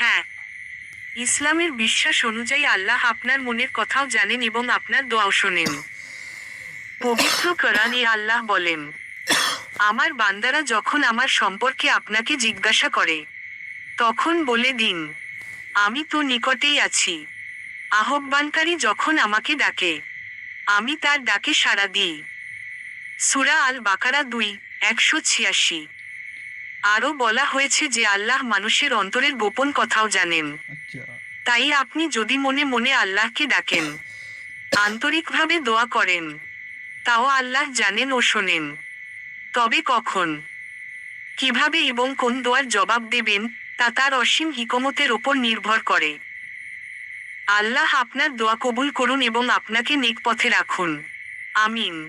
হ্যাঁ, ইসলামের বিশ্বাস অনুযায়ী আল্লাহ আপনার মনের কথাও জানেন এবং আপনার দোয়াও শোনেন। পবিত্র কোরআনে আল্লাহ বলেন, আমার বান্দারা যখন আমার সম্পর্কে আপনাকে জিজ্ঞাসা করে, তখন বলে দিন, আমি তো নিকটেই আছি। আহ্বানকারী যখন আমাকে ডাকে, আমি তার ডাকে সাড়া দিই। সূরা আল বাকারা 2:186। আরও বলা হয়েছে যে আল্লাহ মানুষের অন্তরের গোপন কথাও জানেন। আচ্ছা। তাই আপনি যদি মনে মনে আল্লাহকে ডাকেন, আন্তরিকভাবে দোয়া করেন, তাও আল্লাহ জানেন ও শোনেন। তবে কখন, কিভাবে এবং কোন দোয়ার জবাব দেবেন, তা তার অসীম হিকমতের ওপর নির্ভর করে। আল্লাহ আপনার দোয়া কবুল করুন এবং আপনাকে নেক পথে রাখুন। আমিন।